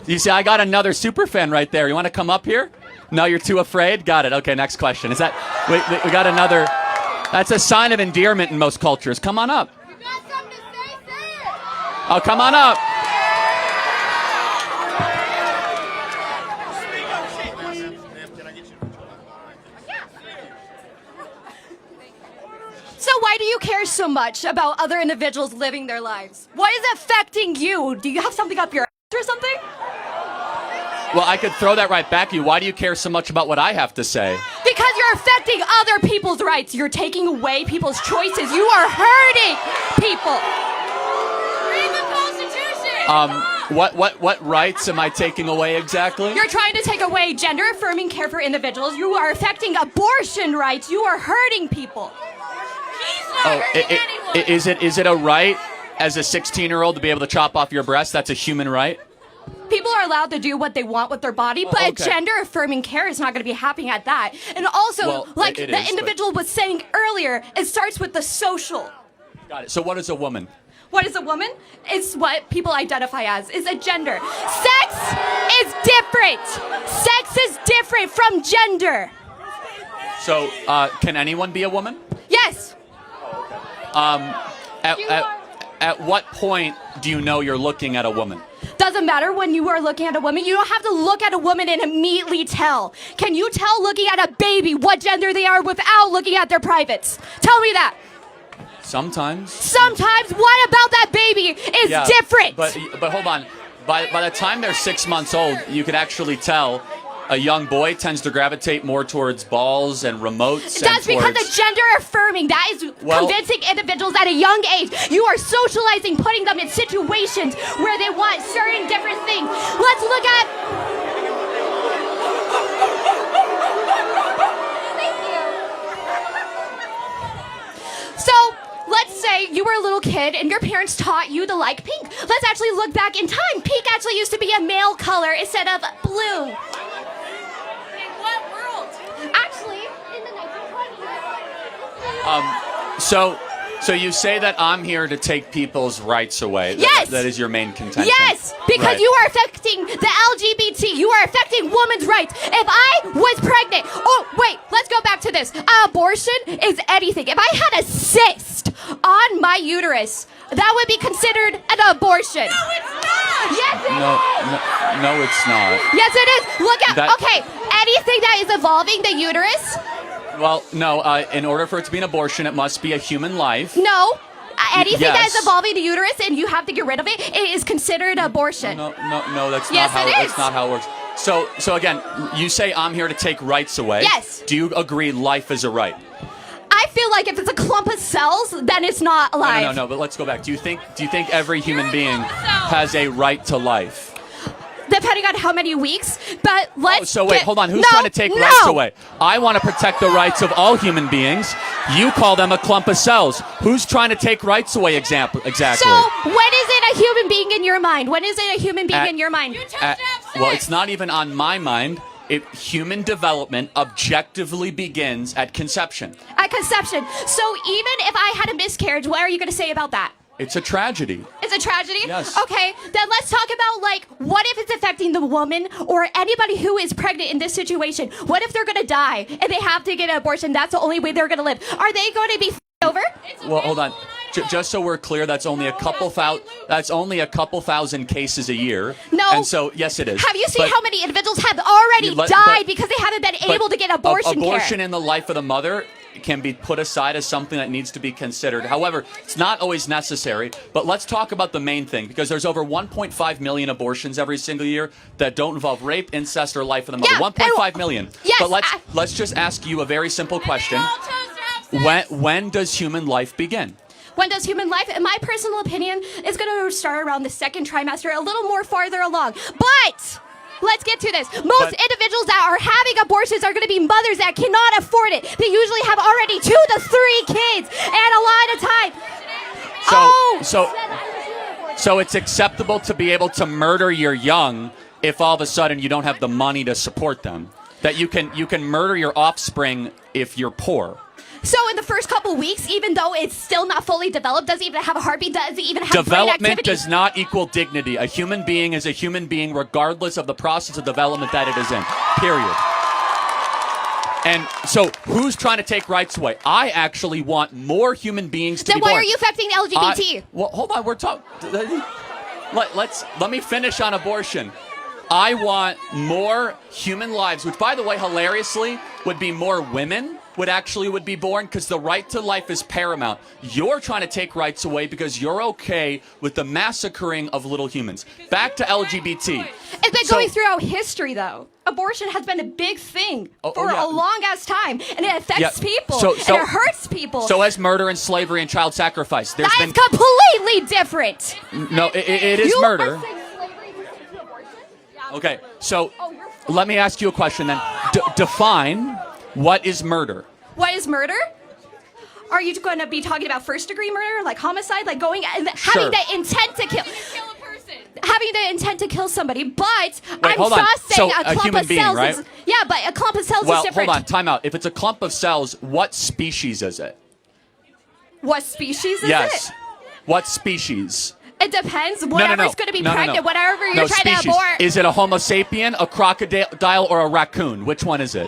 You see, I got another super fan right there. You want to come up here? No, you're too afraid? Got it. Okay, next question. Is that... We got another... That's a sign of endearment in most cultures. Come on up. You got something to say it. Oh, come on up. So why do you care so much about other individuals living their lives? What is affecting you? Do you have something up your ass or something? Well, I could throw that right back at you. Why do you care so much about what I have to say? Because you're affecting other people's rights. You're taking away people's choices. You are hurting people. Read the Constitution. What rights am I taking away exactly? You're trying to take away gender-affirming care for individuals. You are affecting abortion rights. You are hurting people. He's not hurting anyone. Is it a right as a 16-year-old to be able to chop off your breast? That's a human right? People are allowed to do what they want with their body, but okay. Gender-affirming care is not going to be happening at that. And also, Well, like it the is, individual was saying earlier, it starts with the social. Got it. So what is a woman? What is a woman? It's what people identify as. It's a gender. Sex is different. Sex is different from gender. So can anyone be a woman? Yes. At what point do you know you're looking at a woman? Doesn't matter when you are looking at a woman. You don't have to look at a woman and immediately tell. Can you tell looking at a baby what gender they are without looking at their privates? Tell me that. Sometimes. Sometimes, what about that baby is different? But hold on. By the time they're 6 months old, you could actually tell a young boy tends to gravitate more towards balls and remotes. That's because of gender affirming. That is convincing individuals at a young age. You are socializing, putting them in situations where they want certain different things. Let's look at... Thank you. So, let's say you were a little kid and your parents taught you to like pink. Let's actually look back in time. Pink actually used to be a male color instead of blue. Actually, in the 1920s. So you say that I'm here to take people's rights away. Yes. That is your main contention. Yes, because Right. you are affecting the LGBT. You are affecting women's rights. If I was pregnant, oh wait, let's go back to this. Abortion is anything. If I had a cyst on my uterus, that would be considered an abortion. No, it's not. Yes, it is. No, it's not. Yes, it is. Look at anything that is evolving the uterus. Well, no. In order for it to be an abortion, it must be a human life. No. Anything that Yes. is evolving the uterus and you have to get rid of it, it is considered abortion. No. That's Yes, not how. it is. That's not how it works. So again, you say I'm here to take rights away. Yes. Do you agree life is a right? I feel like if it's a clump of cells, then it's not alive. No. But let's go back. Do you think every human being has a right to life? Depending on how many weeks, but let's. So wait, hold on. Who's trying to take rights away? I want to protect the rights of all human beings. You call them a clump of cells. Who's trying to take rights away? Exactly. So when is it a human being in your mind? When is it a human being in your mind? You chose to have sex. Well, it's not even on my mind. Human development objectively begins at conception. At conception. So even if I had a miscarriage, what are you going to say about that? It's a tragedy. It's a tragedy? Yes. Okay, then let's talk about, what if it's affecting the woman or anybody who is pregnant in this situation? What if they're going to die and they have to get an abortion? That's the only way they're going to live. Are they going to be over? Well, hold on. Just so we're clear, that's only a couple thousand cases a year. No. And so, yes, it is. Have you seen how many individuals have already died because they haven't been able to get abortion care? Abortion in the life of the mother can be put aside as something that needs to be considered. However, it's not always necessary. But let's talk about the main thing, because there's over 1.5 million abortions every single year that don't involve rape, incest, or life of the mother. Yeah, 1.5 million. Yes, But let's just ask you a very simple question. They all chose to have sex. When does human life begin? When does human life, in my personal opinion, is going to start around the second trimester, a little more farther along. But let's get to this. Most individuals that are having abortions are going to be mothers that cannot afford it. They usually have already 2 to 3 kids and a lot of time. So it's acceptable to be able to murder your young if all of a sudden you don't have the money to support them. That you can murder your offspring if you're poor. So in the first couple weeks, even though it's still not fully developed, doesn't even have a heartbeat, doesn't even have brain Development activity. does not equal dignity. A human being is a human being regardless of the process of development that it is in. Period. And so who's trying to take rights away? I actually want more human beings to Then be why born. are you affecting LGBT? Well, hold on. We're talking. Let me finish on abortion. I want more human lives, which, by the way, hilariously, would be more women would be born because the right to life is paramount. You're trying to take rights away because you're okay with the massacring of little humans. Back to LGBT. It's been going throughout history, though. Abortion has been a big thing for a long ass time, and it affects people, and it hurts people. So has murder and slavery and child sacrifice. There's That is completely different. No, it is You murder. are saying slavery is equal to abortion? Okay, so you're let me ask you a question then. Define what is murder. What is murder? Are you going to be talking about first-degree murder, like homicide, like going and Sure. having the intent to kill? Kill a person. Having the intent to kill somebody, but I'm hold on. just saying So a a clump human of being, cells right? is but a clump of cells Well, is different. hold on, time out. If it's a clump of cells, what species is it? What species is Yes. it? What species? It depends. Whatever's going to be pregnant, whatever you're No, trying species. to abort. Is it a Homo sapien, a crocodile, or a raccoon? Which one is it?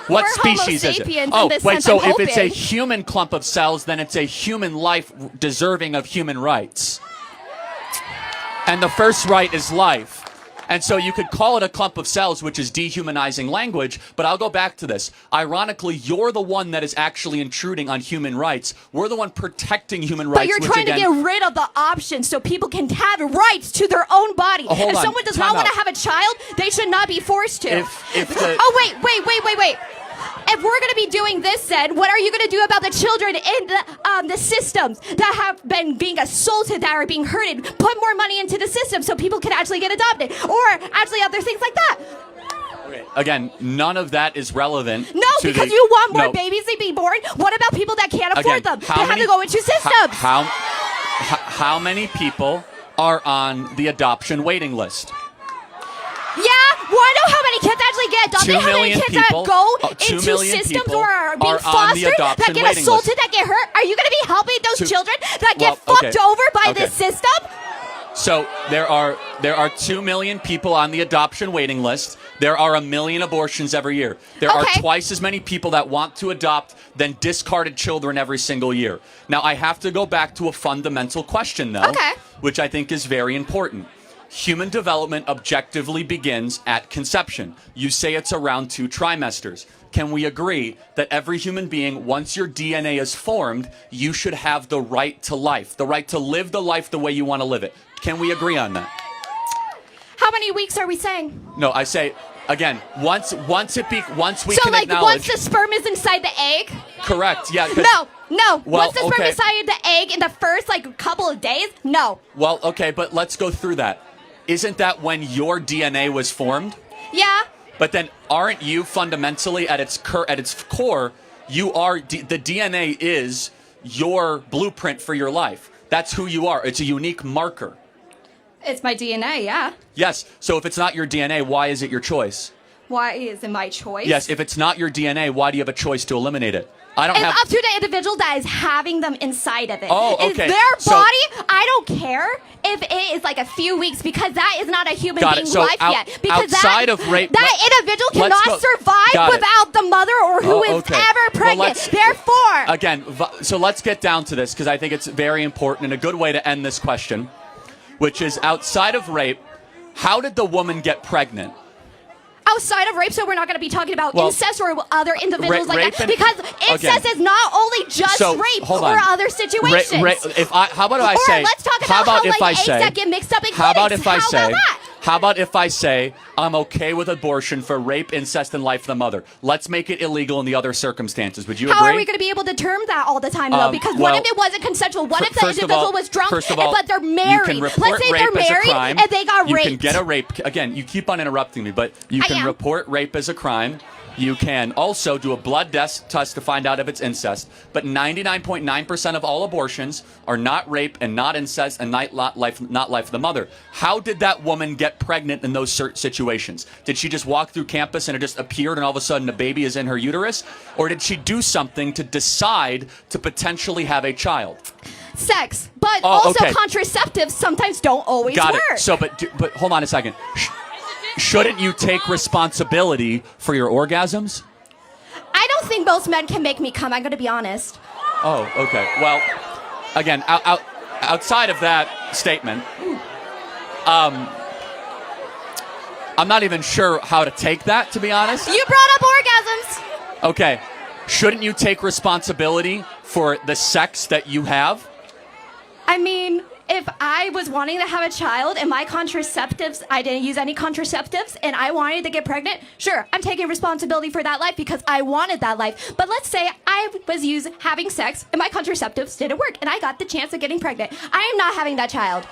What We're Homo species is sapiens it? Oh, in this wait, sense, so I'm if it's a hoping. human clump of cells, then it's a human life deserving of human rights. And the first right is life. And so you could call it a clump of cells, which is dehumanizing language, but I'll go back to this. Ironically, you're the one that is actually intruding on human rights. We're the one protecting human rights. But you're which trying again, to get rid of the option so people can have rights to their own body. Hold if on, someone does time not want to out. have a child, they should not be forced to. If the- Oh, wait. If we're going to be doing this, then what are you going to do about the children in the systems that have been being assaulted, that are being hurted? Put more money into the system so people can actually get adopted, or actually other things like that. Again, none of that is relevant. No, to because the- you want more no. babies to be born. What about people that can't afford Again, them? They have to go into systems. How many people are on the adoption waiting list? Yeah, well, I know how many kids actually get adopted. 2 How many million kids people- that go 2 into million systems people or are being are on the fostered, that adoption get waiting assaulted, list. that get hurt? Are you going to be helping those Two- children that get Well, fucked okay. over by Okay. this system? So there are 2 million people on the adoption waiting list. There are 1 million abortions every year. There are Okay. twice as many people that want to adopt than discarded children every single year. Now I have to go back to a fundamental question though, Okay. which I think is very important. Human development objectively begins at conception. You say it's around 2 trimesters. Can we agree that every human being, once your DNA is formed, you should have the right to life, the right to live the life the way you want to live it? Can we agree on that? How many weeks are we saying? No, I say again. Once we So, can like, acknowledge. once the sperm is inside the egg? Correct. Yeah. 'cause- No. Well, Once the sperm okay. is inside the egg in the first, couple of days? No. Well, okay, but let's go through that. Isn't that when your DNA was formed? Yeah. But then, aren't you fundamentally at its core? You are the DNA is your blueprint for your life. That's who you are. It's a unique marker. It's my DNA, yeah. Yes. So if it's not your DNA, why is it your choice? Why is it my choice? Yes. If it's not your DNA, why do you have a choice to eliminate it? I don't It's have. up to the individual that is having them inside of it. Oh, It's okay. their So- body. I don't care if it is like a few weeks because that is not a human Got it. being So life yet. Because outside of rape- that individual let's cannot go- survive got it. without the mother or who is Okay. ever Well, pregnant. let's- Therefore, Again, so let's get down to this because I think it's very important and a good way to end this question, which is outside of rape, how did the woman get pregnant? outside of rape, so we're not going to be talking about Well, incest or other individuals like rape that. and- Because incest again. is not only just So, rape hold or on. other situations. How about if I Or say? let's talk how about if I eggs say? that get mixed up in How about clinics. if I How say? about that? How about if I say I'm okay with abortion for rape, incest, and life of the mother? Let's make it illegal in the other circumstances. Would you How agree? are we going to be able to term that all the time, though? Because what well, if it wasn't consensual? What if the First of individual all- was drunk, first of all, but they're You married? can report Let's say rape they're as a married crime. and they got You raped. can get a rape. Again, you keep on interrupting me, but you I can am. report rape as a crime. You can also do a blood test to find out if it's incest. But 99.9% of all abortions are not rape and not incest and not life of the mother. How did that woman get pregnant in those situations? Did she just walk through campus and it just appeared and all of a sudden a baby is in her uterus? Or did she do something to decide to potentially have a child? Sex. But also okay. Contraceptives sometimes don't always Got work. it. So, but hold on a second. Shouldn't you take responsibility for your orgasms? I don't think most men can make me come. I'm going to be honest. Oh, okay. Well, again, outside of that statement, I'm not even sure how to take that, to be honest. You brought up orgasms. Okay. Shouldn't you take responsibility for the sex that you have? I mean, if I was wanting to have a child and my contraceptives, I didn't use any contraceptives and I wanted to get pregnant, sure, I'm taking responsibility for that life because I wanted that life. But let's say I was having sex and my contraceptives didn't work and I got the chance of getting pregnant. I am not having that child.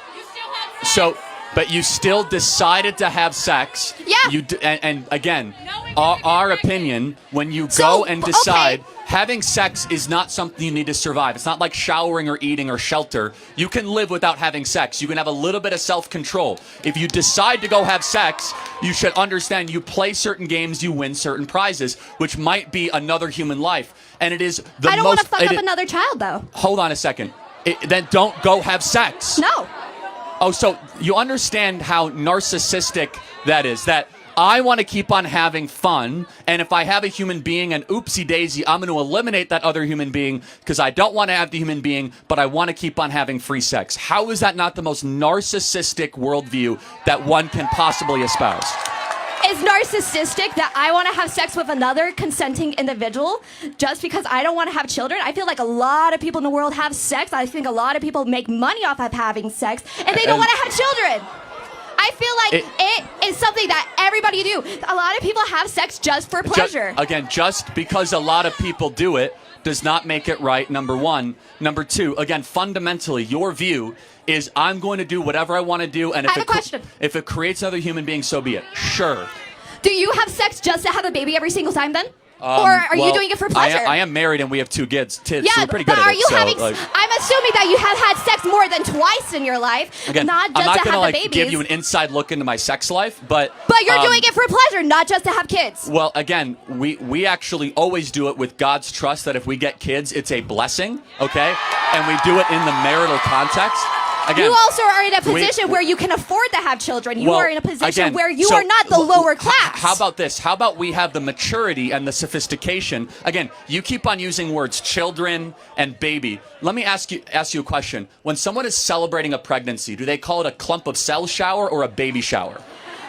So, but you still decided to have sex. Yeah. And again, our opinion, when you go and decide, having sex is not something you need to survive. It's not like showering or eating or shelter. You can live without having sex. You can have a little bit of self-control. If you decide to go have sex, you should understand you play certain games, you win certain prizes, which might be another human life. And it is the most... I don't want to fuck up another child, though. Hold on a second. Then don't go have sex. No. Oh, so you understand how narcissistic that is, that I want to keep on having fun, and if I have a human being and oopsie daisy, I'm going to eliminate that other human being because I don't want to have the human being, but I want to keep on having free sex. How is that not the most narcissistic worldview that one can possibly espouse? It's narcissistic that I want to have sex with another consenting individual just because I don't want to have children. I feel like a lot of people in the world have sex. I think a lot of people make money off of having sex, and they don't want to have children. I feel like it is something that everybody do. A lot of people have sex just for pleasure. Just because a lot of people do it does not make it right, number one. Number two, again, fundamentally, your view is I'm going to do whatever I want to do, and I have a question. If it creates another human being, so be it. Sure. Do you have sex just to have a baby every single time then? Or are you doing it for pleasure? I am married and we have 2 kids. So yeah, we're pretty good but at are it. you having... I'm assuming that you have had sex more than twice in your life, again, not just I'm not to gonna have the babies. give you an inside look into my sex life, but... But you're doing it for pleasure, not just to have kids. Well, again, we actually always do it with God's trust that if we get kids, it's a blessing, okay? And we do it in the marital context. Again, you also are in a position where you can afford to have children. You are in a position where you are not the lower class. How about this? How about we have the maturity and the sophistication? Again, you keep on using words children and baby. Let me ask you a question. When someone is celebrating a pregnancy, do they call it a clump of cell shower or a baby shower?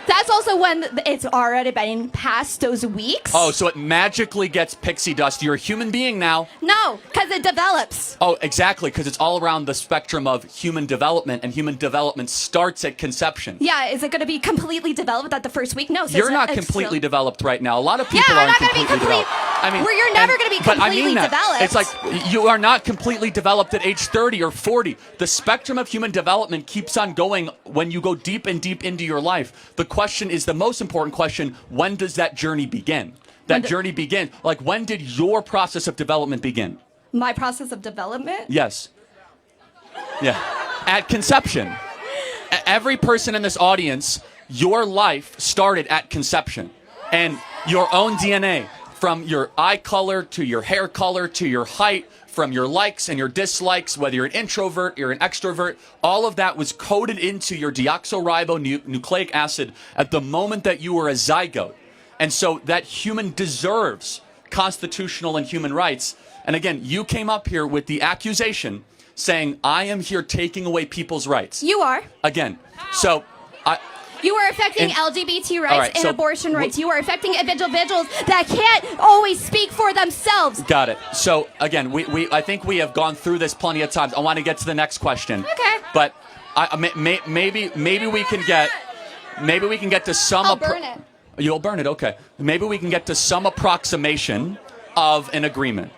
That's also when it's already been past those weeks. Oh, so it magically gets pixie dust. You're a human being now. No, because it develops. Oh, exactly, because it's all around the spectrum of human development, and human development starts at conception. Yeah, is it going to be completely developed at the first week? No. So you're not completely developed right now. A lot of people aren't completely developed. I mean, you're never going to be completely developed. It's like you are not completely developed at age 30 or 40. The spectrum of human development keeps on going when you go deep and deep into your life. The question is the most important question: when does that journey begin? That journey begin. Like, when did your process of development begin? My process of development? Yes. Yeah. At conception. Every person in this audience, your life started at conception. And your own DNA, from your eye color to your hair color to your height, from your likes and your dislikes, whether you're an introvert, you're an extrovert, all of that was coded into your deoxyribonucleic acid at the moment that you were a zygote. And so that human deserves constitutional and human rights. And again, you came up here with the accusation saying, I am here taking away people's rights. You are. Again, so... You are affecting LGBT rights and so abortion rights. You are affecting individuals that can't always speak for themselves. Got it. So again, I think we have gone through this plenty of times. I want to get to the next question. Okay. But maybe we can get to some. I'll burn it. You'll burn it. Okay. Maybe we can get to some approximation of an agreement.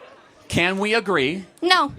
Can we agree? No.